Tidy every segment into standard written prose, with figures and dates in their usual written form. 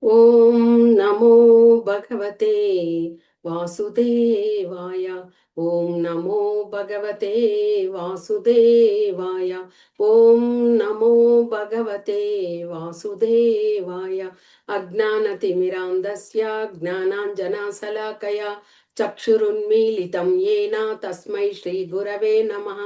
ఓం నమో భగవతే వాసుదేవాయ. ఓం నమో భగవతే వాసుదేవాయ. ఓం నమో భగవతే వాసుదేవాయ. అజ్ఞానతిమిరాంధస్య జ్ఞానాంజనశలాకయా చక్షురున్మీలితం येन తస్మై శ్రీ గురవే నమః.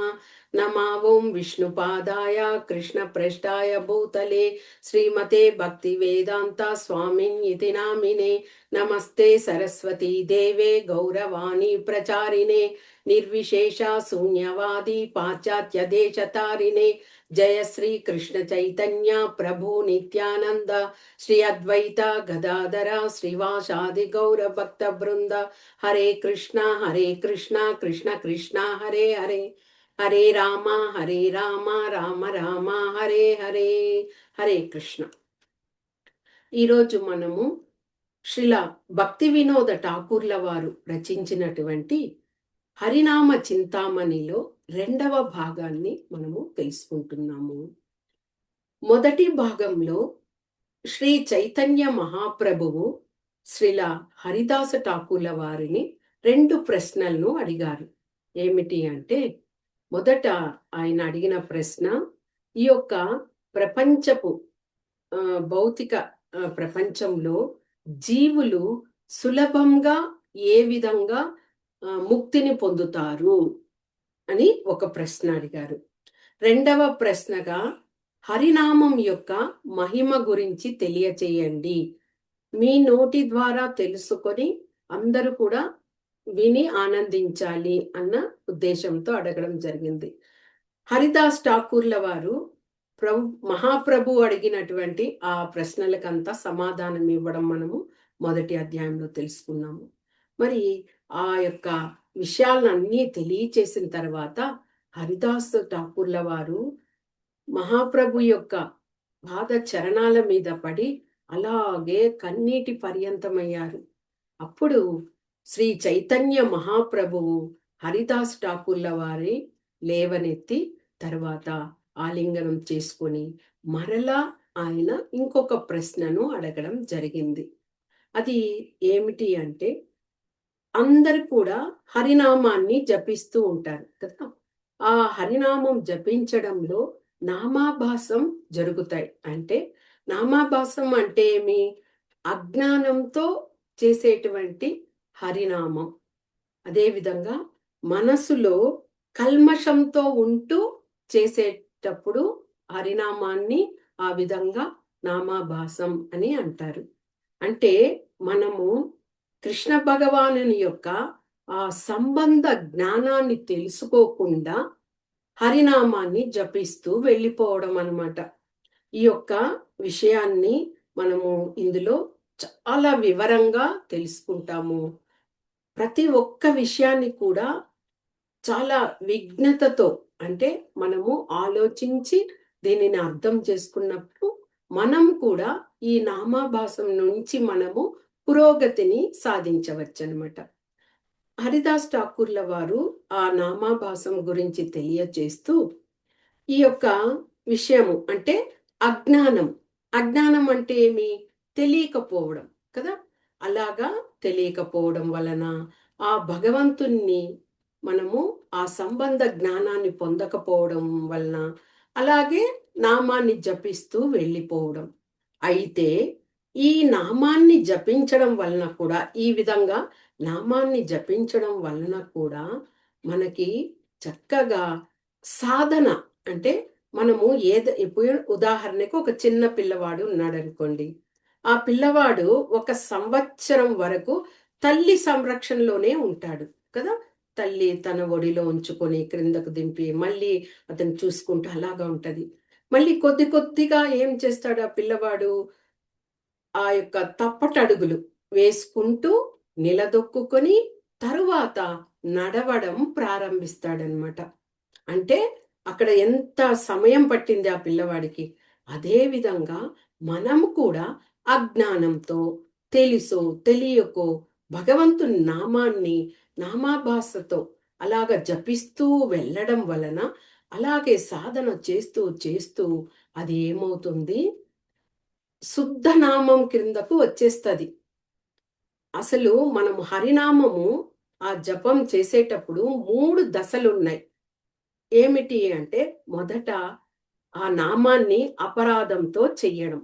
नमा ओं विष्णुपादाय कृष्णप्रेष्ठाय भूतले श्रीमते भक्तिवेदान्ता स्वामिन्यति नामिने. नमस्ते सरस्वती देवे गौरवाणी प्रचारिणे निर्विशेषा शून्यवादी पाश्चात्य देशतारिणे. जय श्री कृष्ण चैतन्य प्रभु नित्यानंद श्री अद्वैता गदाधरा श्रीवासादि गौर भक्त वृंद. हरे कृष्णा कृष्ण कृष्णा हरे हरे, హరే రామ హరే రామ రామ రామ హరే హరే. హరే కృష్ణ. ఈరోజు మనము శ్రీల భక్తి వినోద ఠాకూర్ల వారు రచించినటువంటి హరినామ చింతామణిలో 2వ భాగాన్ని మనము తెలుసుకుంటున్నాము. మొదటి భాగంలో శ్రీ చైతన్య మహాప్రభువు శ్రీల హరిదాస ఠాకూర్ల వారిని 2 ప్రశ్నలను అడిగారు. ఏమిటి అంటే, మొదట ఆయన అడిగిన ప్రశ్న, ఈ యొక్క ప్రపంచపు భౌతిక ప్రపంచంలో జీవులు సులభంగా ఏ విధంగా ముక్తిని పొందుతారు అని ఒక ప్రశ్న అడిగారు. 2వ ప్రశ్నగా, హరినామం యొక్క మహిమ గురించి తెలియచేయండి, మీ నోటి ద్వారా తెలుసుకొని అందరూ కూడా విని ఆనందించాలి అన్న ఉద్దేశంతో అడగడం జరిగింది. హరిదాస్ ఠాకూర్ల వారు మహాప్రభు అడిగినటువంటి ఆ ప్రశ్నలకంతా సమాధానం ఇవ్వడం మనము మొదటి అధ్యాయంలో తెలుసుకున్నాము. మరి ఆ యొక్క విషయాలన్నీ తెలియచేసిన తర్వాత హరిదాస్ ఠాకూర్ల వారు మహాప్రభు యొక్క పాద చరణాల మీద పడి అలాగే కన్నీటి పర్యంతమయ్యారు. అప్పుడు శ్రీ చైతన్య మహాప్రభువు హరిదాస్ ఠాకూర్ల వారి లేవనెత్తి తర్వాత ఆలింగనం చేసుకొని మరలా ఆయన ఇంకొక ప్రశ్నను అడగడం జరిగింది. అది ఏమిటి అంటే, అందరు కూడా హరినామాన్ని జపిస్తూ ఉంటారు కదా. ఆ హరినామం జపించడంలో నామాభాసం జరుగుతాయి. అంటే నామాభాసం అంటే ఏమి? అజ్ఞానంతో చేసేటువంటి హరినామం. అదేవిధంగా మనసులో కల్మషంతో ఉంటూ చేసేటప్పుడు హరినామాన్ని ఆ విధంగా నామాభాసం అని అంటారు. అంటే మనము కృష్ణ భగవానుని యొక్క ఆ సంబంధ జ్ఞానాన్ని తెలుసుకోకుండా హరినామాన్ని జపిస్తూ వెళ్ళిపోవడం అన్నమాట. ఈ యొక్క విషయాన్ని మనము ఇందులో చాలా వివరంగా తెలుసుకుంటాము. ప్రతి ఒక్క విషయాన్ని కూడా చాలా విఘ్నతతో, అంటే మనము ఆలోచించి దీనిని అర్థం చేసుకున్నప్పుడు మనం కూడా ఈ నామాభాసం నుంచి మనము పురోగతిని సాధించవచ్చు అనమాట. హరిదాస్ ఠాకూర్ల వారు ఆ నామాభాసం గురించి తెలియచేస్తూ ఈ యొక్క విషయము అంటే అజ్ఞానం అంటే ఏమి? తెలియకపోవడం కదా. అలాగా తెలియకపోవడం వలన ఆ భగవంతుణ్ణి మనము ఆ సంబంధ జ్ఞానాన్ని పొందకపోవడం వలన అలాగే నామాన్ని జపిస్తూ వెళ్ళిపోవడం. అయితే ఈ నామాన్ని జపించడం వలన కూడా, ఈ విధంగా నామాన్ని జపించడం వలన కూడా మనకి చక్కగా సాధన, అంటే మనము ఇప్పుడు ఉదాహరణకు ఒక చిన్న పిల్లవాడు ఉన్నాడు అనుకోండి. ఆ పిల్లవాడు 1 సంవత్సరం వరకు తల్లి సంరక్షణలోనే ఉంటాడు కదా. తల్లి తన ఒడిలో ఉంచుకొని క్రిందకు దింపి మళ్ళీ అతను చూసుకుంటూ అలాగా ఉంటది. మళ్ళీ కొద్ది కొద్దిగా ఏం చేస్తాడు ఆ పిల్లవాడు? ఆ యొక్క తప్పటడుగులు వేసుకుంటూ నిలదొక్కుకొని తరువాత నడవడం ప్రారంభిస్తాడనమాట. అంటే అక్కడ ఎంత సమయం పట్టింది ఆ పిల్లవాడికి. అదే విధంగా మనం కూడా అజ్ఞానంతో, తెలుసో తెలియకో భగవంతుని నామాన్ని నామాభాసతో అలాగ జపిస్తూ వెళ్ళడం వలన, అలాగే సాధన చేస్తూ చేస్తూ అది ఏమవుతుంది? శుద్ధ నామం క్రిందకు వచ్చేస్తుంది. అసలు మనం హరినామము ఆ జపం చేసేటప్పుడు 3 దశలున్నాయి. ఏమిటి అంటే మొదట ఆ నామాన్ని అపరాధంతో చెయ్యడం.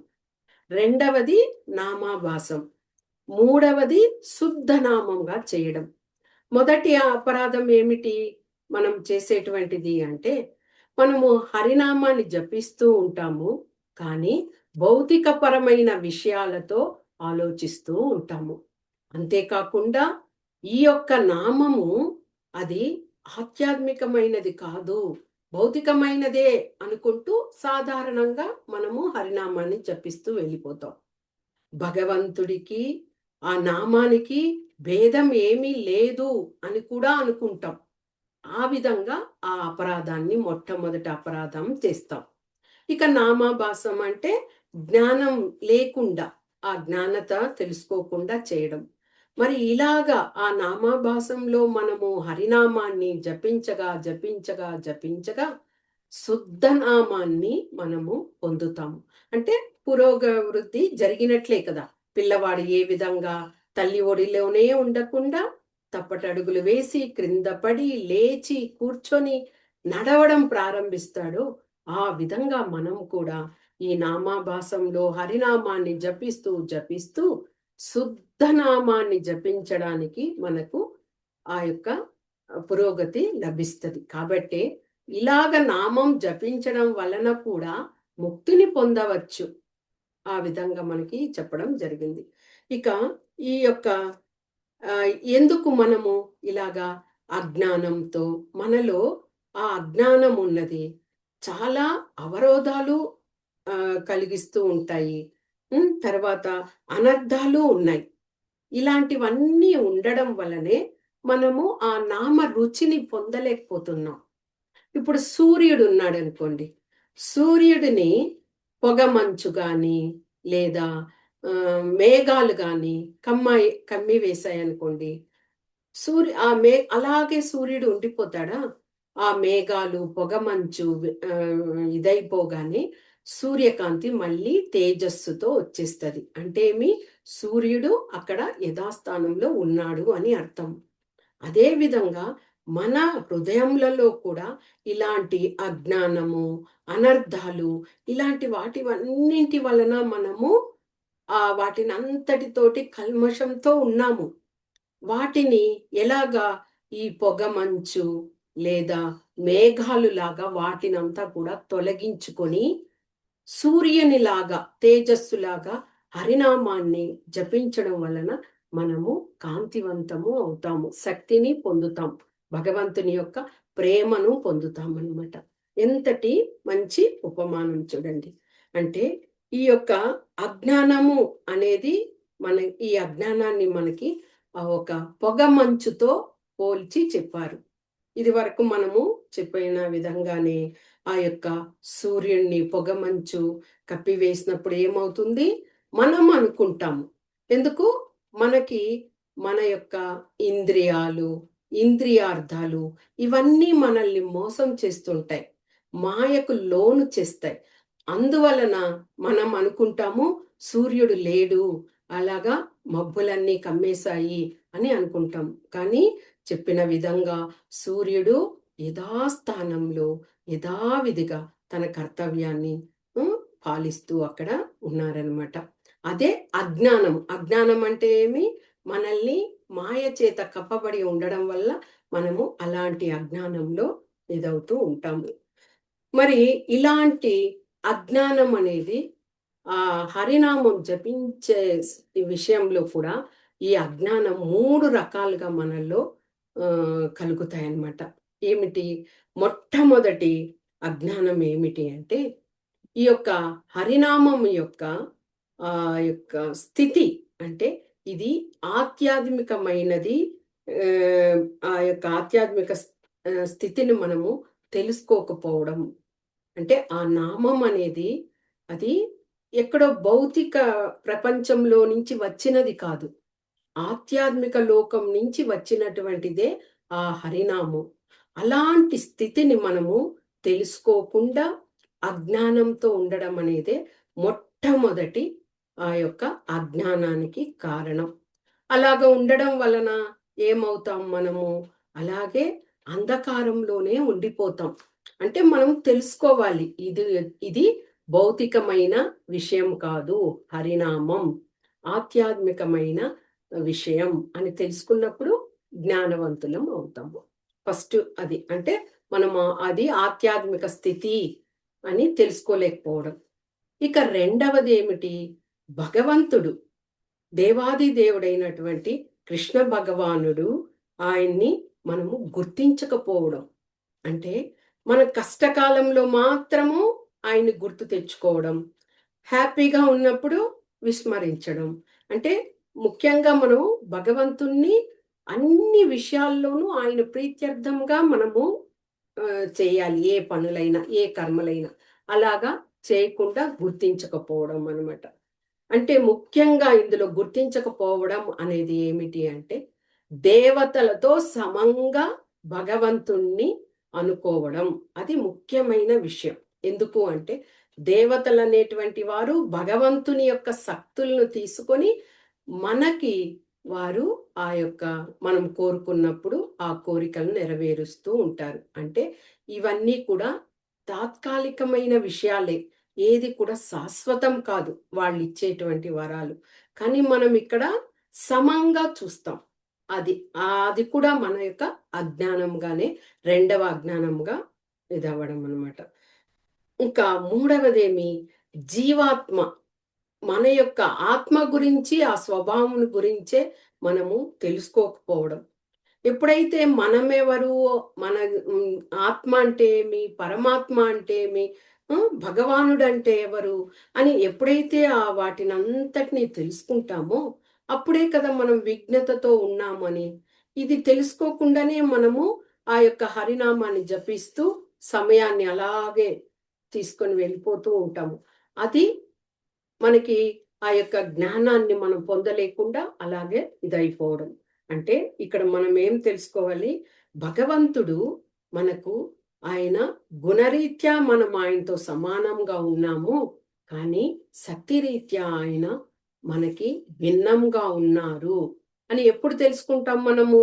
రెండవది నామాభాసం. మూడవది శుద్ధ నామంగా చేయడం. మొదటి అపరాధం ఏమిటి మనం చేసేటువంటిది అంటే, మనము హరినామాన్ని జపిస్తూ ఉంటాము. కానీ భౌతికపరమైన విషయాలతో ఆలోచిస్తూ ఉంటాము. అంతేకాకుండా ఈ యొక్క నామము అది ఆధ్యాత్మికమైనది కాదు, భౌతికమైనదే అనుకుంటూ సాధారణంగా మనము హరినామాన్ని జపిస్తూ వెళ్ళిపోతాం. భగవంతుడికి ఆ నామానికి భేదం ఏమీ లేదు అని కూడా అనుకుంటాం. ఆ విధంగా ఆ అపరాధాన్ని మొట్టమొదటి అపరాధం చేస్తాం. ఇక నామాభాసం అంటే జ్ఞానం లేకుండా, ఆ జ్ఞానత తెలుసుకోకుండా చేయడం. మరి ఇలాగా ఆ నామాభాసంలో మనము హరినామాన్ని జపించగా జపించగా జపించగా శుద్ధ నామాన్ని మనము పొందుతాము. అంటే పురోగవృద్ధి జరిగినట్లే కదా. పిల్లవాడు ఏ విధంగా తల్లి ఒడిలోనే ఉండకుండా తప్పటడుగులు వేసి క్రింద పడి లేచి కూర్చొని నడవడం ప్రారంభిస్తాడో ఆ విధంగా మనం కూడా ఈ నామాభాసంలో హరినామాన్ని జపిస్తూ జపిస్తూ శుద్ధ నామాన్ని జపించడానికి మనకు ఆ యొక్క పురోగతి లభిస్తుంది. కాబట్టి ఇలాగ నామం జపించడం వలన కూడా ముక్తిని పొందవచ్చు. ఆ విధంగా మనకి చెప్పడం జరిగింది. ఇక ఈ యొక్క ఎందుకు మనము ఇలాగా అజ్ఞానంతో మనలో ఆ అజ్ఞానం ఉన్నది చాలా అవరోధాలు కలిగిస్తూ ఉంటాయి. తర్వాత అనర్థాలు ఉన్నాయి. ఇలాంటివన్నీ ఉండడం వలనే మనము ఆ నామ రుచిని పొందలేకపోతున్నాం. ఇప్పుడు సూర్యుడు ఉన్నాడు అనుకోండి. సూర్యుడిని పొగమంచు గాని లేదా మేఘాలు గాని కమ్మి వేశాయనుకోండి. అలాగే సూర్యుడు ఉండిపోతాడా? ఆ మేఘాలు పొగమంచు ఇదైపోగానే సూర్యకాంతి మళ్ళీ తేజస్సుతో వచ్చేస్తుంది. అంటే సూర్యుడు అక్కడ యథాస్థానంలో ఉన్నాడు అని అర్థం. అదే విధంగా మన హృదయములలో కూడా ఇలాంటి అజ్ఞానము, అనర్థాలు, ఇలాంటి వాటివన్నింటి వలన మనము వాటిని అంతటితోటి కల్మషంతో ఉన్నాము. వాటిని ఎలాగా ఈ పొగమంచు లేదా మేఘాలు లాగా వాటినంతా కూడా తొలగించుకొని సూర్యునిలాగా తేజస్సులాగా హరినామాన్ని జపించడం వలన మనము కాంతివంతము అవుతాము, శక్తిని పొందుతాం, భగవంతుని యొక్క ప్రేమను పొందుతాం అన్నమాట. ఎంతటి మంచి ఉపమానం చూడండి. అంటే ఈ యొక్క అజ్ఞానము అనేది ఈ అజ్ఞానాన్ని మనకి ఒక పొగ మంచుతో పోల్చి చెప్పారు. ఇది వరకు మనము చెప్పిన విధంగానే ఆ యొక్క సూర్యుడిని పొగమంచు కప్పివేసినప్పుడు ఏమవుతుంది మనం అనుకుంటాము. ఎందుకు? మనకి మన యొక్క ఇంద్రియాలు, ఇంద్రియార్థాలు ఇవన్నీ మనల్ని మోసం చేస్తుంటాయి, మాయకు లోను చేస్తాయి. అందువలన మనం అనుకుంటాము సూర్యుడు లేడు, అలాగా మబ్బులన్నీ కమ్మేశాయి అని అనుకుంటాం. కానీ చెప్పిన విధంగా సూర్యుడు యథాస్థానంలో యథావిధిగా తన కర్తవ్యాన్ని పాలిస్తూ అక్కడ ఉన్నారనమాట. అదే అజ్ఞానం. అజ్ఞానం అంటే మనల్ని మాయ చేత కప్పబడి ఉండడం వల్ల మనము అలాంటి అజ్ఞానంలో ఇదవుతూ ఉంటాము. మరి ఇలాంటి అజ్ఞానం అనేది హరినామం జపించే విషయంలో కూడా ఈ అజ్ఞానం 3 రకాలుగా మనల్లో కలుగుతాయన్నమాట. ఏమిటి? మొట్టమొదటి అజ్ఞానం ఏమిటి అంటే ఈ యొక్క హరినామం యొక్క యొక్క స్థితి అంటే ఇది ఆధ్యాత్మికమైనది. ఆ యొక్క ఆధ్యాత్మిక స్థితిని మనము తెలుసుకోకపోవడం. అంటే ఆ నామం అనేది అది ఎక్కడో భౌతిక ప్రపంచంలో నుంచి వచ్చినది కాదు, ఆధ్యాత్మిక లోకం నుంచి వచ్చినటువంటిదే ఆ హరినామం. అలాంటి స్థితిని మనము తెలుసుకోకుండా అజ్ఞానంతో ఉండడం అనేదే మొట్టమొదటి ఆ యొక్క అజ్ఞానానికి కారణం. అలాగ ఉండడం వలన ఏమవుతాం మనము? అలాగే అంధకారంలోనే ఉండిపోతాం. అంటే మనం తెలుసుకోవాలి. ఇది భౌతికమైన విషయం కాదు. హరినామం ఆధ్యాత్మికమైన విషయం అని తెలుసుకున్నప్పుడు జ్ఞానవంతులం అవుతాము. ఫస్ట్ అది. అంటే మనము అది ఆధ్యాత్మిక స్థితి అని తెలుసుకోలేకపోవడం. ఇక రెండవది ఏమిటి? భగవంతుడు, దేవాది దేవుడైనటువంటి కృష్ణ భగవానుడు, ఆయన్ని మనము గుర్తించకపోవడం. అంటే మన కష్టకాలంలో మాత్రము ఆయన్ని గుర్తు తెచ్చుకోవడం, హ్యాపీగా ఉన్నప్పుడు విస్మరించడం. అంటే ముఖ్యంగా మనం భగవంతుణ్ణి అన్ని విషయాల్లోనూ ఆయన ప్రీత్యర్థంగా మనము చేయాలి. ఏ పనులైనా, ఏ కర్మలైనా. అలాగా చేయకుండా గుర్తించకపోవడం అన్నమాట. అంటే ముఖ్యంగా ఇందులో గుర్తించకపోవడం అనేది ఏమిటి అంటే, దేవతలతో సమంగా భగవంతుణ్ణి అనుకోవడం. అది ముఖ్యమైన విషయం. ఎందుకు అంటే, దేవతలనేటువంటి వారు భగవంతుని యొక్క శక్తులను తీసుకొని మనకి వారు ఆ యొక్క మనం కోరుకున్నప్పుడు ఆ కోరికలను నెరవేరుస్తూ ఉంటారు. అంటే ఇవన్నీ కూడా తాత్కాలికమైన విషయాలే. ఏది కూడా శాశ్వతం కాదు వాళ్ళిచ్చేటువంటి వరాలు. కానీ మనం ఇక్కడ సమంగా చూస్తాం. అది అది కూడా మన యొక్క అజ్ఞానంగానే రెండవ అజ్ఞానంగా ఇదవ్వడం అన్నమాట. ఇంకా మూడవదేమి జీవాత్మ. మన యొక్క ఆత్మ గురించి, ఆ స్వభావం గురించే మనము తెలుసుకోకపోవడం. ఎప్పుడైతే మనమెవరు, మన హ్మ్, ఆత్మ అంటే ఏమి, పరమాత్మ అంటే ఏమి, భగవానుడంటే ఎవరు అని ఎప్పుడైతే వాటినంతటిని తెలుసుకుంటామో, అప్పుడే కదా మనం విజ్ఞతతో ఉన్నామని. ఇది తెలుసుకోకుండానే మనము ఆ యొక్క హరినామాన్ని జపిస్తూ సమయాన్ని అలాగే తీసుకొని వెళ్ళిపోతూ ఉంటాము. అది మనకి ఆ యొక్క జ్ఞానాన్ని మనం పొందలేకుండా అలాగే ఇదైపోవడం. అంటే ఇక్కడ మనం ఏం తెలుసుకోవాలి? భగవంతుడు మనకు ఆయన గుణరీత్యా మనం ఆయనతో సమానంగా ఉన్నాము. కానీ శక్తిరీత్యా ఆయన మనకి భిన్నంగా ఉన్నారు అని ఎప్పుడు తెలుసుకుంటాం మనము?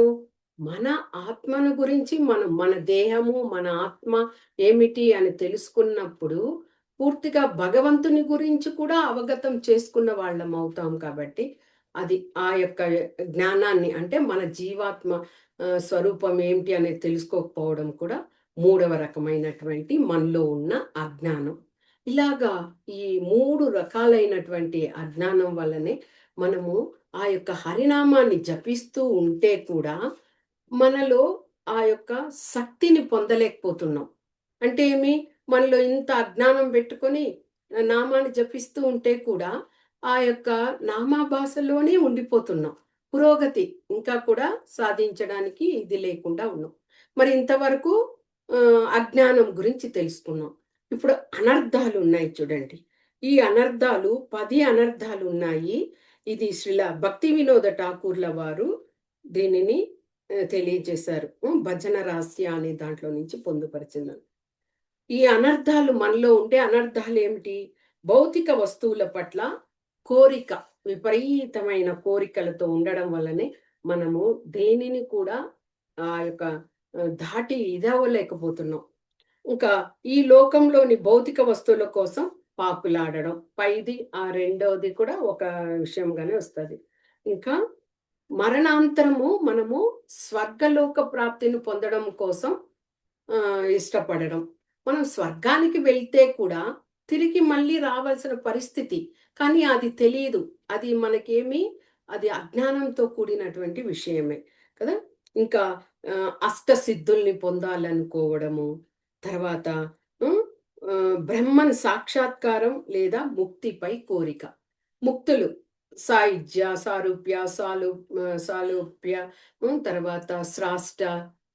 మన ఆత్మను గురించి మన దేహము, మన ఆత్మ ఏమిటి అని తెలుసుకున్నప్పుడు పూర్తిగా భగవంతుని గురించి కూడా అవగతం చేసుకున్న వాళ్ళం అవుతాం కాబట్టి, అది ఆ యొక్క జ్ఞానాన్ని అంటే మన జీవాత్మ స్వరూపం ఏంటి అనేది తెలుసుకోకపోవడం కూడా మూడవ రకమైనటువంటి మనలో ఉన్న అజ్ఞానం. ఇలాగా ఈ 3 రకాలైనటువంటి అజ్ఞానం వల్లనే మనము ఆ యొక్క హరినామాన్ని జపిస్తూ ఉంటే కూడా మనలో ఆ యొక్క శక్తిని పొందలేకపోతున్నాం. అంటే ఏమి? మనలో ఇంత అజ్ఞానం పెట్టుకొని నామాన్ని జపిస్తూ ఉంటే కూడా ఆ యొక్క నామాభాషలోనే ఉండిపోతున్నాం. పురోగతి ఇంకా కూడా సాధించడానికి ఇది లేకుండా ఉన్నాం. మరి ఇంతవరకు అజ్ఞానం గురించి తెలుసుకున్నాం. ఇప్పుడు అనర్థాలు ఉన్నాయి చూడండి. ఈ అనర్థాలు 10 అనర్థాలు ఉన్నాయి. ఇది శ్రీల భక్తి వినోద ఠాకూర్ల వారు దీనిని తెలియజేశారు. భజన రహస్య అనే దాంట్లో నుంచి పొందుపరిచిందని. ఈ అనర్థాలు మనలో ఉండే అనర్థాలేమిటి? భౌతిక వస్తువుల పట్ల కోరిక, విపరీతమైన కోరికలతో ఉండడం వల్లనే మనము దేనిని కూడా ఆ యొక్క దాటి ఇదవ్వలేకపోతున్నాం. ఇంకా ఈ లోకంలోని భౌతిక వస్తువుల కోసం పాకులాడడం. పైది రెండోది కూడా ఒక విషయంగానే వస్తది. ఇంకా మరణాంతరము మనము స్వర్గలోక ప్రాప్తిని పొందడం కోసం ఇష్టపడడం. మనం స్వర్గానికి వెళ్తే కూడా తిరిగి మళ్ళీ రావాల్సిన పరిస్థితి. కానీ అది తెలీదు. అది మనకేమి అది అజ్ఞానంతో కూడినటువంటి విషయమే కదా! ఇంకా అష్టసిద్ధుల్ని పొందాలనుకోవడము. తర్వాత హ్మ్, బ్రహ్మన్ సాక్షాత్కారం లేదా ముక్తిపై కోరిక. ముక్తులు సాయుజ్య, సారూప్య, సాలోప్య, తర్వాత స్రాష్ట,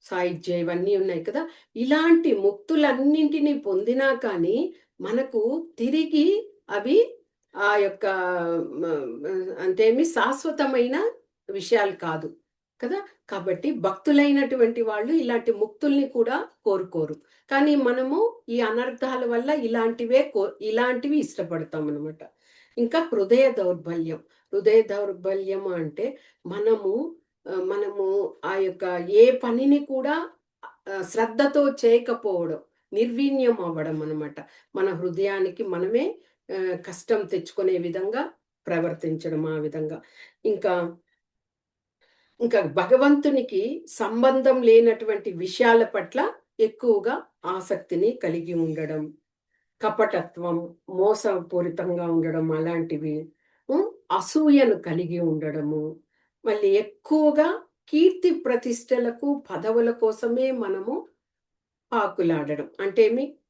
సాయుజ్య ఇవన్నీ ఉన్నాయి కదా! ఇలాంటి ముక్తులన్నింటిని పొందినా కానీ, మనకు తిరిగి అవి ఆ యొక్క మ మ అంటేమి శాశ్వతమైన విషయాలు కాదు. కదా! కాబట్టి భక్తులైనటువంటి వాళ్ళు ఇలాంటి ముక్తుల్ని కూడా కోరుకోరు. కానీ మనము ఈ అనర్థాల వల్ల ఇలాంటివి ఇష్టపడతామనమాట. ఇంకా హృదయ దౌర్బల్యం. హృదయ దౌర్బల్యం అంటే మనము మనము ఆ యొక్క ఏ పనిని కూడా శ్రద్ధతో చేయకపోవడం. నిర్వీర్యం అవ్వడం అనమాట. మన హృదయానికి మనమే కష్టం తెచ్చుకునే విధంగా ప్రవర్తించడం ఆ విధంగా. ఇంకా ఇంకా భగవంతునికి సంబంధం లేనటువంటి విషయాల పట్ల ఎక్కువగా ఆసక్తిని కలిగి ఉండడం, కపటత్వం, మోసపూరితంగా ఉండడం అలాంటివి. హ్మ్. అసూయను కలిగి ఉండడము. మళ్ళీ ఎక్కువగా కీర్తి ప్రతిష్టలకు, పదవుల కోసమే మనము పాకులాడడం. అంటే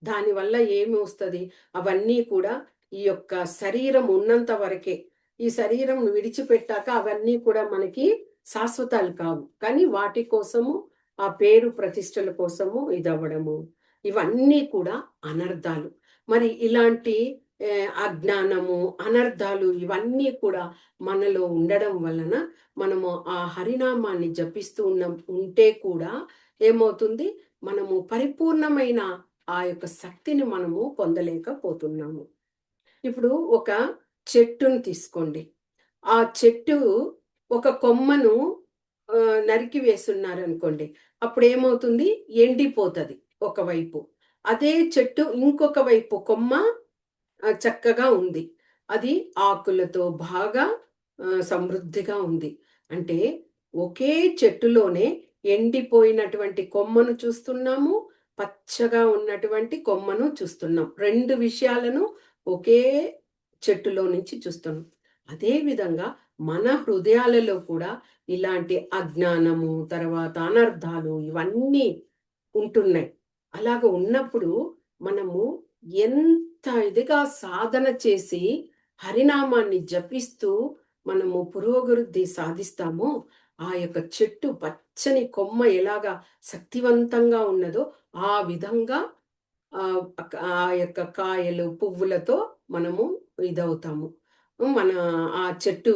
దానివల్ల ఏమి వస్తది? అవన్నీ కూడా ఈ యొక్క శరీరం ఉన్నంత వరకే. ఈ శరీరం విడిచిపెట్టాక అవన్నీ కూడా మనకి శాశ్వతాలు కావు. కానీ వాటి కోసము, ఆ పేరు ప్రతిష్టల కోసము ఇదవ్వడము. ఇవన్నీ కూడా అనర్థాలు. మరి ఇలాంటి అజ్ఞానము, అనర్థాలు ఇవన్నీ కూడా మనలో ఉండడం వలన మనము ఆ హరినామాన్ని జపిస్తూ ఉంటే కూడా ఏమవుతుంది? మనము పరిపూర్ణమైన ఆ యొక్క శక్తిని మనము పొందలేకపోతున్నాము. ఇప్పుడు ఒక చెట్టుని తీసుకోండి. ఆ చెట్టు ఒక కొమ్మను నరికి వేసున్నారనుకోండి. అప్పుడేమవుతుంది? ఎండిపోతది ఒకవైపు. అదే చెట్టు ఇంకొక వైపు కొమ్మ చక్కగా ఉంది. అది ఆకులతో బాగా సమృద్ధిగా ఉంది. అంటే ఒకే చెట్టులోనే ఎండిపోయినటువంటి కొమ్మను చూస్తున్నాము. పచ్చగా ఉన్నటువంటి కొమ్మను చూస్తున్నాం. 2 విషయాలను ఒకే చెట్టులో నుంచి చూస్తున్నాం. అదే విధంగా మన హృదయాలలో కూడా ఇలాంటి అజ్ఞానము, తర్వాత అనర్థాలు ఇవన్నీ ఉంటున్నాయి. అలాగ ఉన్నప్పుడు మనము ఎంత ఇదిగా సాధన చేసి హరినామాన్ని జపిస్తూ మనము పురోభివృద్ధి సాధిస్తామో, ఆ యొక్క చెట్టు పచ్చని కొమ్మ ఎలాగా శక్తివంతంగా ఉన్నదో ఆ విధంగా ఆ యొక్క కాయలు, పువ్వులతో మనము ఇదవుతాము. మన ఆ చెట్టు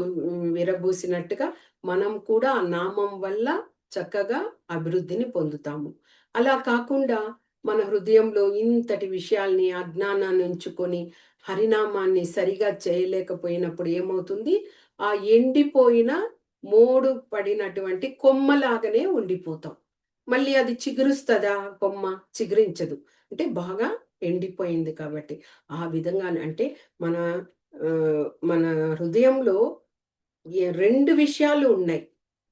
విరబూసినట్టుగా మనం కూడా ఆ నామం వల్ల చక్కగా అభివృద్ధిని పొందుతాము. అలా కాకుండా మన హృదయంలో ఇంతటి విషయాల్ని, అజ్ఞానాన్ని ఉంచుకొని హరినామాన్ని సరిగా చేయలేకపోయినప్పుడు ఏమవుతుంది? ఆ ఎండిపోయిన మోడు పడినటువంటి కొమ్మలాగానే ఉండిపోతాం. మళ్ళీ అది చిగురుస్తదా కొమ్మ? చిగురించదు. అంటే బాగా ఎండిపోయింది కాబట్టి. ఆ విధంగానే అంటే మన మన హృదయంలో 2 విషయాలు ఉన్నాయి.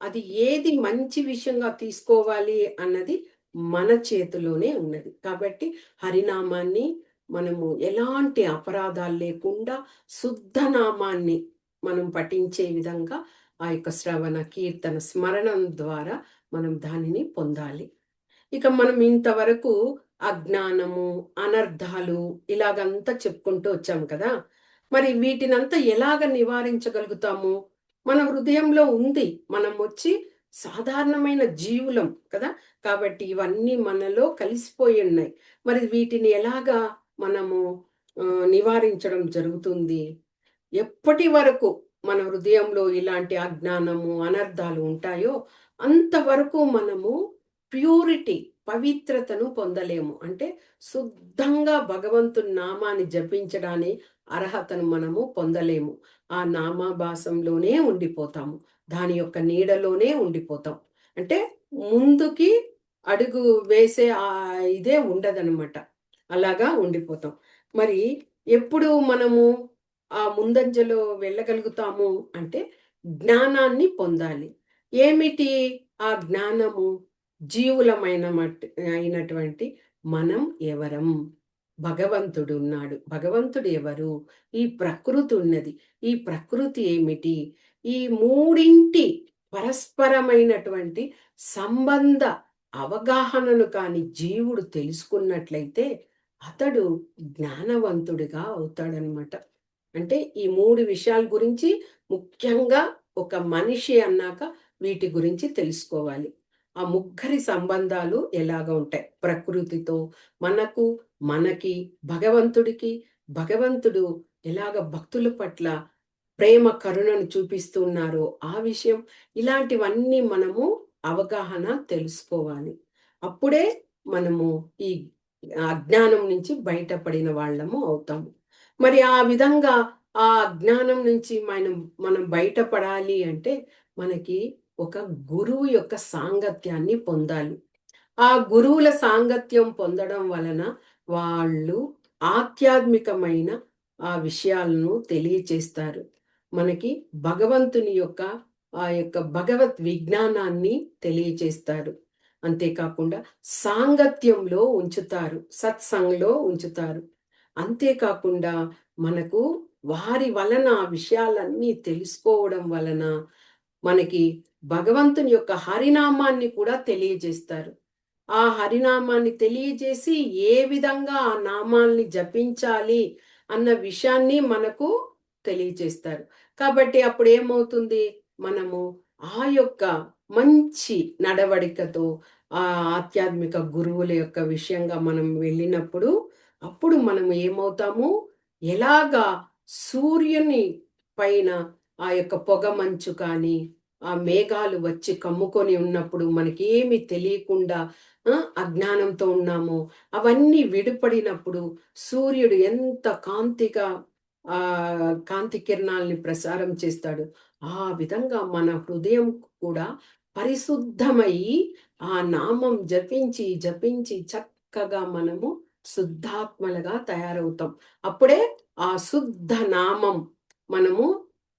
అది ఏది మంచి విషయంగా తీసుకోవాలి అన్నది మన చేతిలోనే ఉన్నది. కాబట్టి హరినామాన్ని మనము ఎలాంటి అపరాధాలు లేకుండా శుద్ధ నామాన్ని మనం పఠించే విధంగా ఆ యొక్క శ్రవణ, కీర్తన, స్మరణం ద్వారా మనం దానిని పొందాలి. ఇక మనం ఇంతవరకు అజ్ఞానము, అనర్థాలు ఇలాగంతా చెప్పుకుంటూ వచ్చాం కదా! మరి వీటినంతా ఎలాగ నివారించగలుగుతాము? మన హృదయంలో ఉంది. మనం వచ్చి సాధారణమైన జీవులం కదా! కాబట్టి ఇవన్నీ మనలో కలిసిపోయి ఉన్నాయి. మరి వీటిని ఎలాగా మనము నివారించడం జరుగుతుంది? ఎప్పటి వరకు మన హృదయంలో ఇలాంటి అజ్ఞానము, అనర్థాలు ఉంటాయో అంతవరకు మనము ప్యూరిటీ, పవిత్రతను పొందలేము. అంటే శుద్ధంగా భగవంతుని నామాన్ని జపించడాని అర్హతను మనము పొందలేము. ఆ నామాభాసంలోనే ఉండిపోతాము. దాని యొక్క నీడలోనే ఉండిపోతాం. అంటే ముందుకి అడుగు వేసే ఇదే ఉండదనమాట. అలాగా ఉండిపోతాం. మరి ఎప్పుడు మనము ఆ ముందంజలో వెళ్ళగలుగుతాము అంటే జ్ఞానాన్ని పొందాలి. ఏమిటి ఆ జ్ఞానము? జీవులమైన అయినటువంటి మనం ఎవరం? భగవంతుడున్నాడు. భగవంతుడు ఎవరు? ఈ ప్రకృతి ఉన్నది. ఈ ప్రకృతి ఏమిటి? ఈ మూడింటి పరస్పరమైనటువంటి సంబంధ అవగాహనను కాని జీవుడు తెలుసుకున్నట్లయితే అతడు జ్ఞానవంతుడిగా అవుతాడనమాట. అంటే ఈ 3 విషయాల గురించి ముఖ్యంగా ఒక మనిషి అన్నాక వీటి గురించి తెలుసుకోవాలి. ఆ ముగ్గురి సంబంధాలు ఎలాగ ఉంటాయి? ప్రకృతితో, మనకు, మనకి, భగవంతుడికి, భగవంతుడు ఎలాగ భక్తుల పట్ల ప్రేమ కరుణను చూపిస్తూ ఉన్నారో ఆ విషయం, ఇలాంటివన్నీ మనము అవగాహన తెలుసుకోవాలి. అప్పుడే మనము ఈ అజ్ఞానం నుంచి బయటపడిన వాళ్ళము అవుతాము. మరి ఆ విధంగా ఆ అజ్ఞానం నుంచి మనం బయటపడాలి అంటే మనకి ఒక గురువు యొక్క సాంగత్యాన్ని పొందాలి. ఆ గురువుల సాంగత్యం పొందడం వలన వాళ్ళు ఆధ్యాత్మికమైన ఆ విషయాలను తెలియచేస్తారు. మనకి భగవంతుని యొక్క ఆ యొక్క భగవత్ విజ్ఞానాన్ని తెలియచేస్తారు. అంతేకాకుండా సాంగత్యంలో ఉంచుతారు. సత్సంగంలో ఉంచుతారు. అంతేకాకుండా మనకు వారి వలన ఆ విషయాలన్నీ తెలుసుకోవడం వలన మనకి భగవంతుని యొక్క హరినామాన్ని కూడా తెలియజేస్తారు. ఆ హరినామాన్ని తెలియజేసి ఏ విధంగా ఆ నామాల్ని జపించాలి అన్న విషయాన్ని మనకు తెలియజేస్తారు. కాబట్టి అప్పుడు ఏమవుతుంది? మనము ఆ యొక్క మంచి నడవడికతో ఆ ఆధ్యాత్మిక గురువుల యొక్క విషయంగా మనం వెళ్ళినప్పుడు, అప్పుడు మనం ఏమవుతాము? ఎలాగా సూర్యుని పైన ఆ యొక్క పొగమంచు కానీ, ఆ మేఘాలు వచ్చి కమ్ముకొని ఉన్నప్పుడు మనకేమి తెలియకుండా అజ్ఞానంతో ఉన్నామో అవన్నీ విడిపడినప్పుడు సూర్యుడు ఎంత కాంతిగా కాంతి కిరణాల్ని ప్రసారం చేస్తాడు. ఆ విధంగా మన హృదయం కూడా పరిశుద్ధమయ్యి ఆ నామం జపించి జపించి చక్కగా మనము శుద్ధాత్మలుగా తయారవుతాం. అప్పుడే ఆ శుద్ధ నామం మనము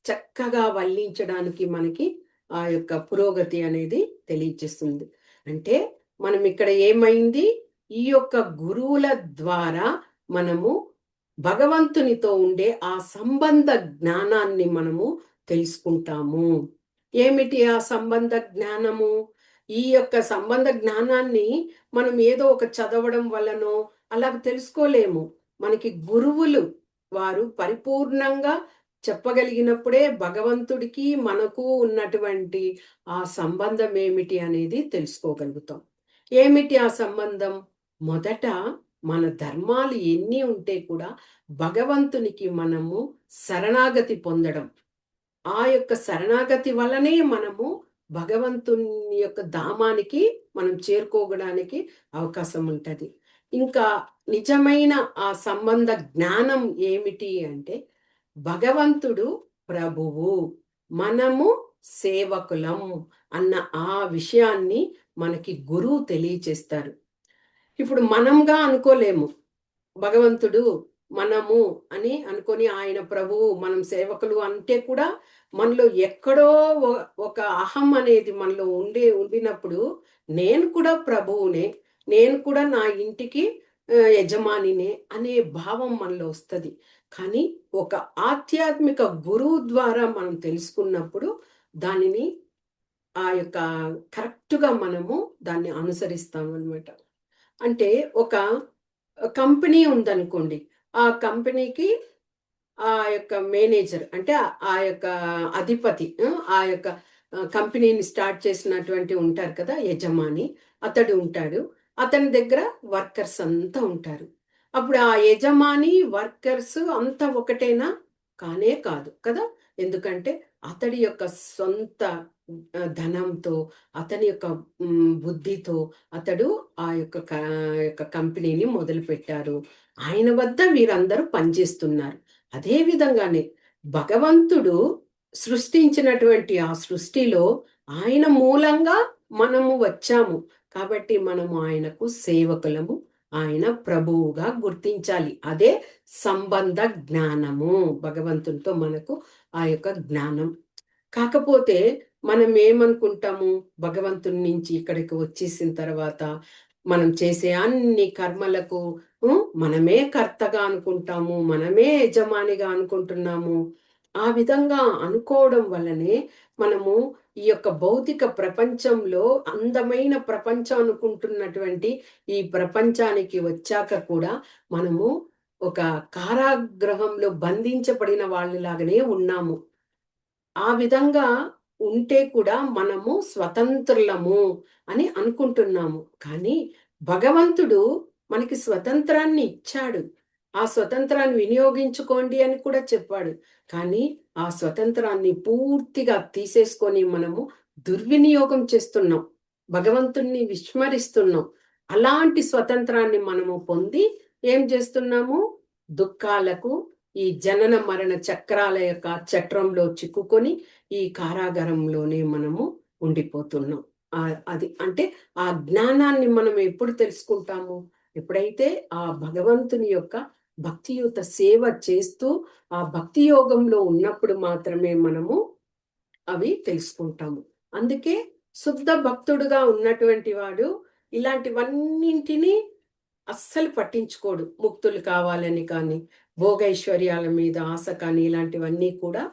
చక్కగా వల్లించడానికి మనకి ఆ యొక్క పురోగతి అనేది తెలియచేస్తుంది. అంటే మనం ఇక్కడ ఏమైంది? ఈ యొక్క గురువుల ద్వారా మనము భగవంతునితో ఉండే ఆ సంబంధ జ్ఞానాన్ని మనము తెలుసుకుంటాము. ఏమిటి ఆ సంబంధ జ్ఞానము? ఈ యొక్క సంబంధ జ్ఞానాన్ని మనం ఏదో ఒక చదవడం వల్లనో అలాగ తెలుసుకోలేము. మనకి గురువులు వారు పరిపూర్ణంగా చెప్పగలిగినప్పుడే భగవంతుడికి మనకు ఉన్నటువంటి ఆ సంబంధం ఏమిటి అనేది తెలుసుకోగలుగుతాం. ఏమిటి ఆ సంబంధం? మొదట మన ధర్మాలు ఎన్ని ఉంటే కూడా భగవంతునికి మనము శరణాగతి పొందడం. ఆ యొక్క శరణాగతి వలనే మనము భగవంతుని యొక్క ధామానికి మనం చేరుకోవడానికి అవకాశం ఉంటది. ఇంకా నిజమైన ఆ సంబంధ జ్ఞానం ఏమిటి అంటే, భగవంతుడు ప్రభువు, మనము సేవకులం అన్న ఆ విషయాన్ని మనకి గురువు తెలియచేస్తారు. ఇప్పుడు మనంగా అనుకోలేము. భగవంతుడు మనము అని అనుకొని ఆయన ప్రభువు మనం సేవకులు అంటే కూడా మనలో ఎక్కడో ఒక అహం అనేది మనలో ఉండినప్పుడు నేను కూడా ప్రభువునే, నేను కూడా నా ఇంటికి యజమానినే అనే భావం మనలో వస్తుంది. కానీ ఒక ఆధ్యాత్మిక గురువు ద్వారా మనం తెలుసుకున్నప్పుడు దానిని ఆ యొక్క కరెక్ట్‌గా మనము దాన్ని అనుసరిస్తాం అన్నమాట. అంటే ఒక కంపెనీ ఉందనుకోండి. ఆ కంపెనీకి ఆ యొక్క మేనేజర్ అంటే ఆ యొక్క అధిపతి ఆ యొక్క కంపెనీని స్టార్ట్ చేసినటువంటి ఉంటారు కదా! యజమాని. అతడు ఉంటాడు. అతని దగ్గర వర్కర్స్ అంతా ఉంటారు. అప్పుడు ఆ యజమాని, వర్కర్స్ అంతా ఒకటేనా? కానే కాదు కదా! ఎందుకంటే అతడి యొక్క సొంత ధనంతో, అతని యొక్క బుద్ధితో అతడు ఆ యొక్క కంపెనీని మొదలుపెట్టారు. ఆయన వద్ద వీరందరూ పనిచేస్తున్నారు. అదే విధంగానే భగవంతుడు సృష్టించినటువంటి ఆ సృష్టిలో ఆయన మూలంగా మనము వచ్చాము. కాబట్టి మనము ఆయనకు సేవకులము. ఆయన ప్రభువుగా గుర్తించాలి. అదే సంబంధ జ్ఞానము. భగవంతునితో మనకు ఆ యొక్క జ్ఞానం. కాకపోతే మనం ఏమనుకుంటాము? భగవంతుని నుంచి ఇక్కడికి వచ్చేసిన తర్వాత మనం చేసే అన్ని కర్మలకు మనమే కర్తగా అనుకుంటాము. మనమే యజమానిగా అనుకుంటున్నాము. ఆ విధంగా అనుకోవడం వల్లనే మనము ఈ యొక్క భౌతిక ప్రపంచంలో అందమైన ప్రపంచం అనుకుంటున్నటువంటి ఈ ప్రపంచానికి వచ్చాక కూడా మనము ఒక కారాగృహంలో బంధించబడిన వాళ్ళలాగానే ఉన్నాము. ఆ విధంగా ఉంటే కూడా మనము స్వతంత్రులము అని అనుకుంటున్నాము. కానీ భగవంతుడు మనకి స్వతంత్రాన్ని ఇచ్చాడు. ఆ స్వతంత్రాన్ని వినియోగించుకోండి అని కూడా చెప్పాడు. కానీ ఆ స్వతంత్రాన్ని పూర్తిగా తీసేసుకొని మనము దుర్వినియోగం చేస్తున్నాం. భగవంతుణ్ణి విస్మరిస్తున్నాం. అలాంటి స్వతంత్రాన్ని మనము పొంది ఏం చేస్తున్నాము? దుఃఖాలకు, ఈ జనన మరణ చక్రాల యొక్క చట్రంలో చిక్కుకొని ఈ కారాగారంలోనే మనము ఉండిపోతున్నాం. అది అంటే ఆ జ్ఞానాన్ని మనం ఎప్పుడు తెలుసుకుంటాము? ఎప్పుడైతే ఆ భగవంతుని యొక్క భక్తియుత సేవ చేస్తూ ఆ భక్తి యోగంలో ఉన్నప్పుడు మాత్రమే మనము అవి తెలుసుకుంటాము. అందుకే శుద్ధ భక్తుడుగా ఉన్నటువంటి వాడు ఇలాంటివన్నింటినీ అస్సలు పట్టించుకోడు. ముక్తులు కావాలని కానీ, భోగైశ్వర్యాల మీద ఆశ కానీ ఇలాంటివన్నీ కూడా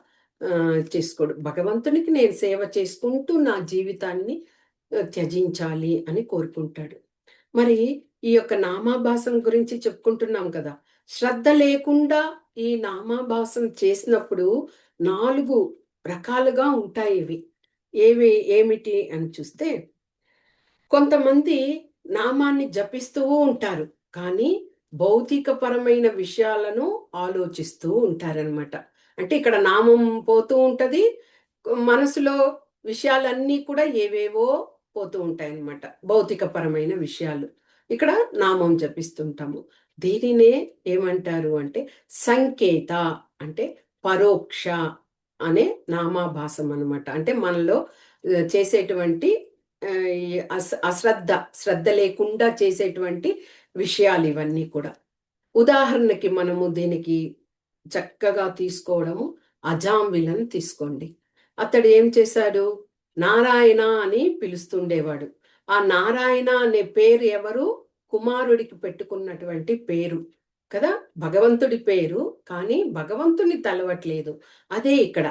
చేసుకోడు. భగవంతునికి నేను సేవ చేసుకుంటూ నా జీవితాన్ని త్యజించాలి అని కోరుకుంటాడు. మరి ఈ యొక్క నామాభాసం గురించి చెప్పుకుంటున్నాం కదా! శ్రద్ధ లేకుండా ఈ నామాభాసం చేసినప్పుడు 4 రకాలుగా ఉంటాయి ఇవి. ఏమిటి అని చూస్తే, కొంతమంది నామాన్ని జపిస్తూ ఉంటారు. కానీ భౌతికపరమైన విషయాలను ఆలోచిస్తూ ఉంటారనమాట. అంటే ఇక్కడ నామం పోతూ ఉంటది. మనసులో విషయాలన్నీ కూడా ఏవేవో పోతూ ఉంటాయన్నమాట. భౌతికపరమైన విషయాలు. ఇక్కడ నామం జపిస్తుంటాము. దీనినే ఏమంటారు అంటే సంకేత, అంటే పరోక్ష అనే నామాభాసం అనమాట. అంటే మనలో చేసేటువంటి ఈ శ్రద్ధ లేకుండా చేసేటువంటి విషయాలు ఇవన్నీ కూడా. ఉదాహరణకి మనము దీనికి చక్కగా తీసుకోవడము అజామిళను తీసుకోండి. అతడు ఏం చేశాడు? నారాయణ అని పిలుస్తుండేవాడు. ఆ నారాయణ అనే పేరు ఎవరు? కుమారుడికి పెట్టుకున్నటువంటి పేరు కదా! భగవంతుడి పేరు, కానీ భగవంతుని తలవట్లేదు. అదే ఇక్కడ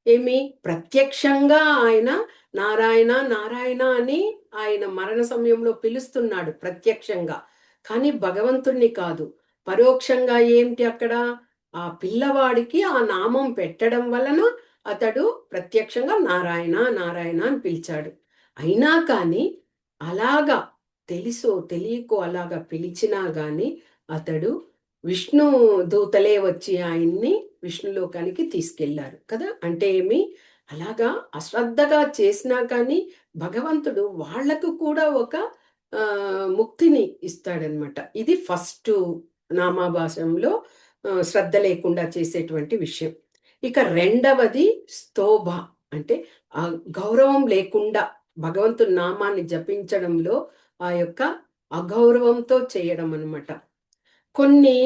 ఏమి ప్రత్యక్షంగా ఆయన నారాయణ నారాయణ అని ఆయన మరణ సమయంలో పిలుస్తున్నాడు ప్రత్యక్షంగా. కానీ భగవంతుణ్ణి కాదు. పరోక్షంగా ఏంటి అక్కడ? ఆ పిల్లవాడికి ఆ నామం పెట్టడం వలన అతడు ప్రత్యక్షంగా నారాయణ నారాయణ అని పిలిచాడు. అయినా కానీ అలాగా తెలుసో తెలియకో అలాగా పిలిచినా గాని అతడు విష్ణు దూతలే వచ్చి ఆయన్ని విష్ణులోకానికి తీసుకెళ్లారు కదా! అంటే ఏమి? అలాగా అశ్రద్ధగా చేసినా కానీ భగవంతుడు వాళ్లకు కూడా ఒక ముక్తిని ఇస్తాడనమాట. ఇది ఫస్ట్ నామాభాసంలో శ్రద్ధ లేకుండా చేసేటువంటి విషయం. ఇక రెండవది స్తోభ, అంటే ఆ గౌరవం లేకుండా భగవంతుని నామాన్ని జపించడంలో ఆ యొక్క అగౌరవంతో చేయడం అనమాట. కొన్ని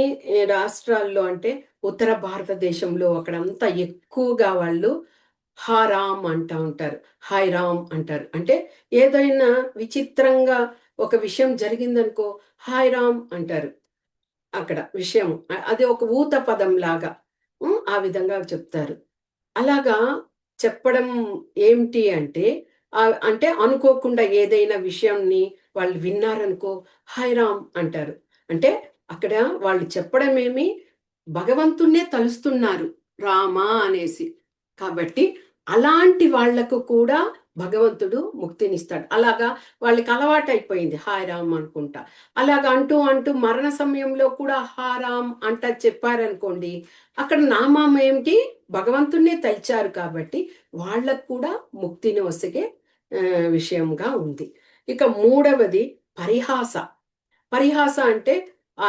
రాష్ట్రాల్లో అంటే ఉత్తర భారతదేశంలో అక్కడంతా ఎక్కువగా వాళ్ళు హారామ్ అంటా ఉంటారు. హాయ్ రామ్ అంటారు. అంటే ఏదైనా విచిత్రంగా ఒక విషయం జరిగిందనుకో హాయ్ రామ్ అంటారు. అక్కడ విషయం అది ఒక ఊత పదం లాగా ఆ విధంగా చెప్తారు. అలాగా చెప్పడం ఏమిటి అంటే అంటే అనుకోకుండా ఏదైనా విషయంని వాళ్ళు విన్నారనుకో హాయ్ రామ్ అంటారు. అంటే అక్కడ వాళ్ళు చెప్పడం ఏమి? భగవంతుణ్ణే తలుస్తున్నారు రామా అనేసి. కాబట్టి అలాంటి వాళ్లకు కూడా భగవంతుడు ముక్తినిస్తాడు. అలాగా వాళ్ళకి అలవాటైపోయింది హాయ్ రామ్ అనుకుంటా. అలాగా అంటూ అంటూ మరణ సమయంలో కూడా హా రామ్ అంట చెప్పారనుకోండి, అక్కడ నామం ఏమిటి? భగవంతుణ్ణే తలిచారు కాబట్టి వాళ్ళకు కూడా ముక్తిని ఒసగే విషయంగా ఉంది. ఇక మూడవది పరిహాస. పరిహాస అంటే ఆ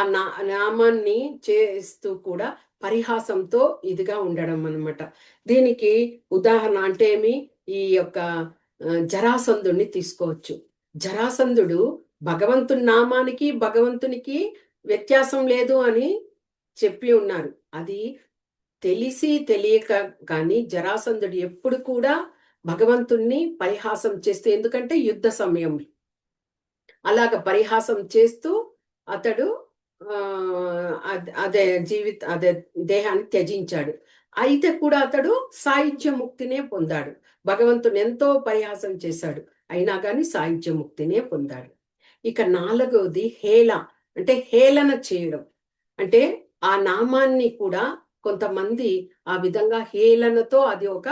నామాన్ని చేస్తూ కూడా పరిహాసంతో ఇదిగా ఉండడం అనమాట. దీనికి ఉదాహరణ అంటే ఏమి? ఈ యొక్క జరాసంధుడిని తీసుకోవచ్చు. జరాసంధుడు భగవంతుని నామానికి భగవంతునికి వ్యత్యాసం లేదు అని చెప్పి ఉన్నారు. అది తెలిసి తెలియక కానీ జరాసంధుడు ఎప్పుడు కూడా భగవంతుణ్ణి పరిహాసం చేస్తే, ఎందుకంటే యుద్ధ సమయం అలాగ పరిహాసం చేస్తూ అతడు అదే అదే దేహాన్ని త్యజించాడు. అయితే కూడా అతడు సాయుధ్య ముక్తినే పొందాడు. భగవంతుని ఎంతో పరిహాసం చేశాడు. అయినా గాని సాయుధ్య ముక్తినే పొందాడు. ఇక నాలుగవది హేళ, అంటే హేళన చేయడం. అంటే ఆ నామాన్ని కూడా కొంతమంది ఆ విధంగా హేళనతో అది ఒక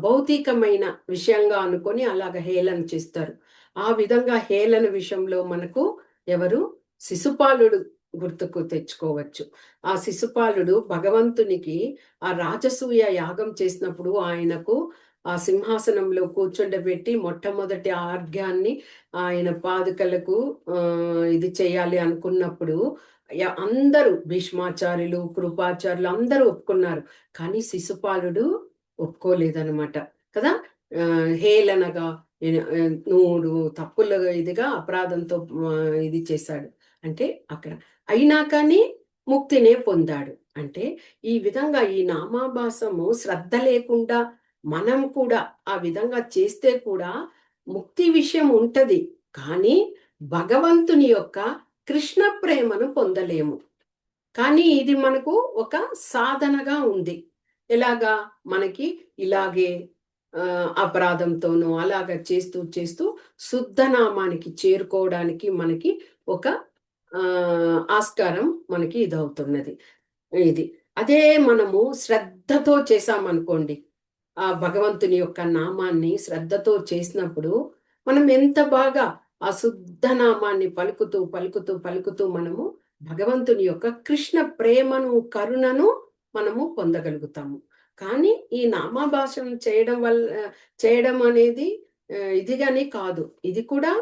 భౌతికమైన విషయంగా అనుకొని అలాగ హేళన చేస్తారు. ఆ విధంగా హేళన విషయంలో మనకు ఎవరు? శిశుపాలుడు గుర్తుకు తెచ్చుకోవచ్చు. ఆ శిశుపాలుడు భగవంతునికి ఆ రాజసూయ యాగం చేసినప్పుడు ఆయనకు ఆ సింహాసనంలో కూర్చుండబెట్టి మొట్టమొదటి ఆర్ఘ్యాన్ని ఆయన పాదుకలకు ఇది చేయాలి అనుకున్నప్పుడు అందరూ భీష్మాచార్యులు, కృపాచార్యులు అందరూ ఒప్పుకున్నారు. కానీ శిశుపాలుడు ఒప్పుకోలేదనమాట కదా. హేళనగా నువ్వు తప్పులు ఇదిగా అపరాధంతో ఇది చేశాడు అంటే అక్కడ అయినా కానీ ముక్తినే పొందాడు. అంటే ఈ విధంగా ఈ నామాభాసము శ్రద్ధ లేకుండా మనం కూడా ఆ విధంగా చేస్తే కూడా ముక్తి విషయం ఉంటది, కానీ భగవంతుని యొక్క కృష్ణ ప్రేమను పొందలేము. కానీ ఇది మనకు ఒక సాధనగా ఉంది. ఎలాగా మనకి ఇలాగే అపరాధంతోనూ అలాగ చేస్తూ చేస్తూ శుద్ధనామానికి చేరుకోవడానికి మనకి ఒక ఆస్కారం మనకి ఇదవుతున్నది. ఇది అదే మనము శ్రద్ధతో చేశామనుకోండి, ఆ భగవంతుని యొక్క నామాన్ని శ్రద్ధతో చేసినప్పుడు మనం ఎంత బాగా ఆ శుద్ధ నామాన్ని పలుకుతూ పలుకుతూ పలుకుతూ మనము భగవంతుని యొక్క కృష్ణ ప్రేమను, కరుణను మనము పొందగలుగుతాము. కానీ ఈ నామాభాషను చేయడం అనేది ఇదిగానే కాదు. ఇది కూడా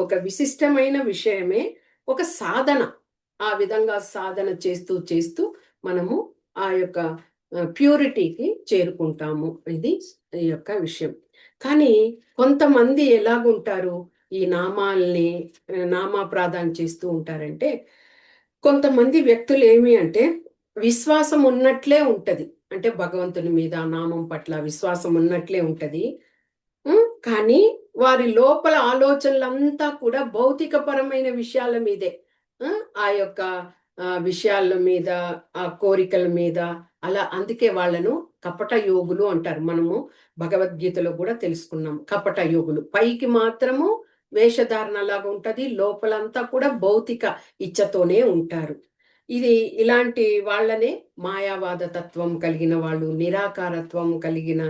ఒక విశిష్టమైన విషయమే, ఒక సాధన. ఆ విధంగా సాధన చేస్తూ చేస్తూ మనము ఆ యొక్క ప్యూరిటీకి చేరుకుంటాము. ఇది ఈ యొక్క విషయం. కానీ కొంతమంది ఎలాగుంటారు, ఈ నామాల్ని నామాప్రాధాన్ని చేస్తూ ఉంటారంటే, కొంతమంది వ్యక్తులు ఏమి అంటే విశ్వాసం ఉన్నట్లే ఉంటది. అంటే భగవంతుని మీద నామం పట్ల విశ్వాసం ఉన్నట్లే ఉంటది. కానీ వారి లోపల ఆలోచనలంతా కూడా భౌతికపరమైన విషయాల మీదే. ఆ యొక్క విషయాల మీద, ఆ కోరికల మీద అలా. అందుకే వాళ్ళను కపట యోగులు అంటారు. మనము భగవద్గీతలో కూడా తెలుసుకున్నాం. కపట యోగులు పైకి మాత్రము వేషధారణ లాగా ఉంటది, లోపలంతా కూడా భౌతిక ఇచ్చతోనే ఉంటారు. ఇది ఇలాంటి వాళ్ళనే మాయావాద తత్వం కలిగిన వాళ్ళు, నిరాకారత్వం కలిగిన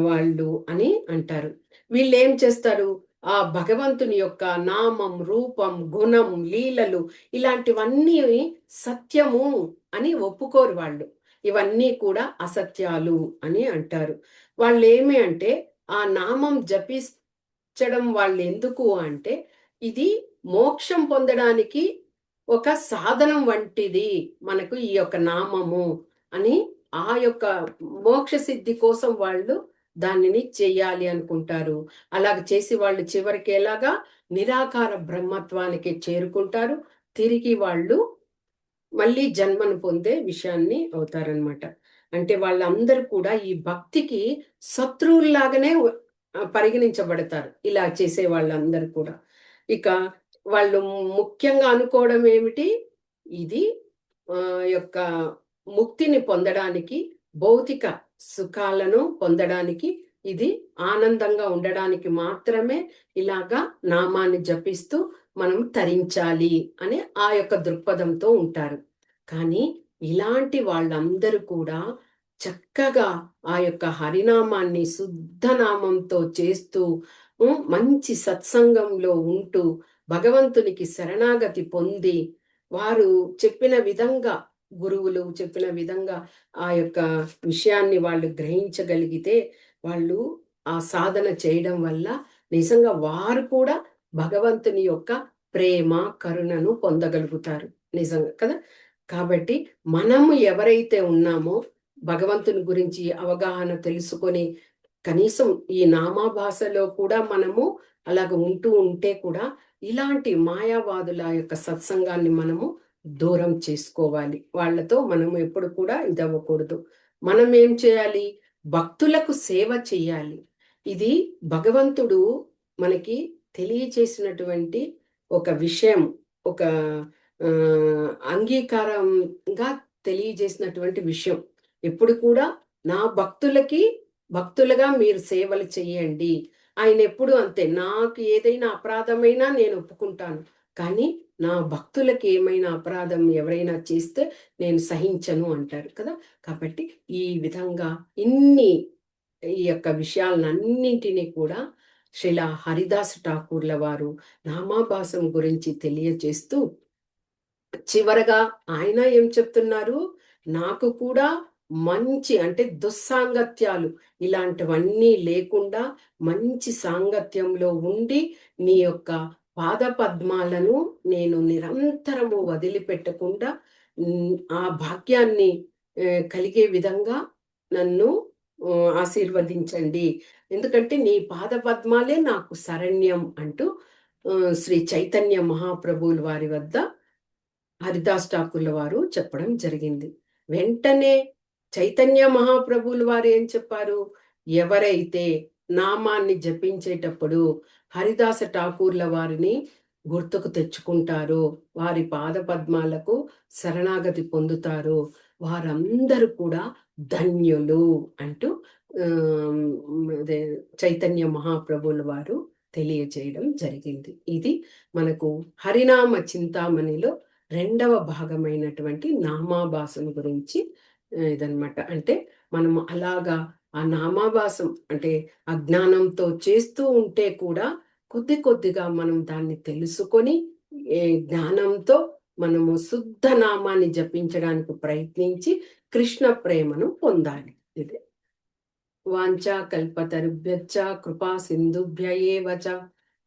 వాళ్ళు అని అంటారు. వీళ్ళు ఏం చేస్తారు, ఆ భగవంతుని యొక్క నామం, రూపం, గుణం, లీలలు ఇలాంటివన్నీ సత్యము అని ఒప్పుకోరు వాళ్ళు. ఇవన్నీ కూడా అసత్యాలు అని అంటారు. వాళ్ళు ఏమి అంటే ఆ నామం జపించడం వాళ్ళు ఎందుకు అంటే ఇది మోక్షం పొందడానికి ఒక సాధనం వంటిది మనకు ఈ యొక్క నామము అని, ఆ యొక్క మోక్ష సిద్ధి కోసం వాళ్ళు దానిని చెయ్యాలి అనుకుంటారు. అలాగ చేసి వాళ్ళు చివరికి ఎలాగా నిరాకార బ్రహ్మత్వానికి చేరుకుంటారు. తిరిగి వాళ్ళు మళ్ళీ జన్మను పొందే విషయాన్ని అవుతారనమాట. అంటే వాళ్ళందరూ కూడా ఈ భక్తికి శత్రువుల్లాగానే పరిగణించబడతారు, ఇలా చేసే వాళ్ళందరూ కూడా. ఇక వాళ్ళు ముఖ్యంగా అనుకోవడం ఏమిటి, ఇది యొక్క ముక్తిని పొందడానికి, భౌతిక సుఖాలను పొందడానికి, ఇది ఆనందంగా ఉండడానికి మాత్రమే ఇలాగా నామాన్ని జపిస్తూ మనం తరించాలి అనే ఆ యొక్క దృక్పథంతో ఉంటారు. కానీ ఇలాంటి వాళ్ళందరూ కూడా చక్కగా ఆ యొక్క హరినామాన్ని శుద్ధ నామంతో చేస్తూ మంచి సత్సంగంలో ఉంటూ భగవంతునికి శరణాగతి పొంది, వారు చెప్పిన విధంగా, గురువులు చెప్పిన విధంగా ఆ యొక్క విషయాన్ని వాళ్ళు గ్రహించగలిగితే, వాళ్ళు ఆ సాధన చేయడం వల్ల నిజంగా వారు కూడా భగవంతుని యొక్క ప్రేమ, కరుణను పొందగలుగుతారు. నిజంగా కదా. కాబట్టి మనము ఎవరైతే ఉన్నామో భగవంతుని గురించి అవగాహన తెలుసుకొని, కనీసం ఈ నామాభాషలో కూడా మనము అలాగ ఉంటూ ఉంటే కూడా ఇలాంటి మాయావాదుల యొక్క సత్సంగాన్ని మనము దూరం చేసుకోవాలి. వాళ్ళతో మనము ఎప్పుడు కూడా ఇదవ్వకూడదు. మనం ఏం చేయాలి, భక్తులకు సేవ చెయ్యాలి. ఇది భగవంతుడు మనకి తెలియచేసినటువంటి ఒక విషయం, ఒక అంగీకారంగా తెలియజేసినటువంటి విషయం. ఎప్పుడు కూడా నా భక్తులుగా మీరు సేవలు చెయ్యండి. ఆయన ఎప్పుడు అంతే, నాకు ఏదైనా అపరాధమైనా నేను ఒప్పుకుంటాను, కానీ నా భక్తులకి ఏమైనా అపరాధం ఎవరైనా చేస్తే నేను సహించను అంటారు కదా. కాబట్టి ఈ విధంగా ఈ యొక్క విషయాలన్నింటినీ కూడా శ్రీలా హరిదాస్ ఠాకూర్ల వారు నామాభాసం గురించి తెలియజేస్తూ చివరగా ఆయన ఏం చెప్తున్నారు? నాకు కూడా మంచి అంటే దుస్సాంగత్యాలు ఇలాంటివన్నీ లేకుండా మంచి సాంగత్యంలో ఉండి నీ యొక్క పాదపద్మాలను నేను నిరంతరము వదిలిపెట్టకుండా ఆ భాగ్యాన్ని కలిగే విధంగా నన్ను ఆశీర్వదించండి. ఎందుకంటే నీ పాదపద్మాలే నాకు శరణ్యం అంటూ శ్రీ చైతన్య మహాప్రభువుల వారి వద్ద హరిదాస్ ఠాకూర్ల వారు చెప్పడం జరిగింది. వెంటనే చైతన్య మహాప్రభువుల వారు ఏం చెప్పారు? ఎవరైతే నామాన్ని జపించేటప్పుడు హరిదాస ఠాకూర్ల వారిని గుర్తుకు తెచ్చుకుంటారో, వారి పాద పద్మాలకు శరణాగతి పొందుతారో, వారందరూ కూడా ధన్యులు అంటూ అదే చైతన్య మహాప్రభువుల వారు తెలియజేయడం జరిగింది. ఇది మనకు హరినామ చింతామణిలో రెండవ భాగమైనటువంటి నామాభాసం గురించి ఇదనమాట. అంటే మనము అలాగా ఆ నామాభాసం అంటే అజ్ఞానంతో చేస్తూ ఉంటే కూడా కొద్ది కొద్దిగా మనం దాన్ని తెలుసుకొని జ్ఞానంతో మనము శుద్ధ నామాన్ని జపించడానికి ప్రయత్నించి కృష్ణ ప్రేమను పొందాలి. ఇదే వాంఛా కల్పతరుభ్యశ్చ కృపా సింధుభ్య ఏవ చ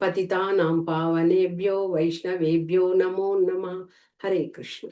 పతితానాం పావనేభ్యో వైష్ణవేభ్యో నమో నమః. హరే కృష్ణ.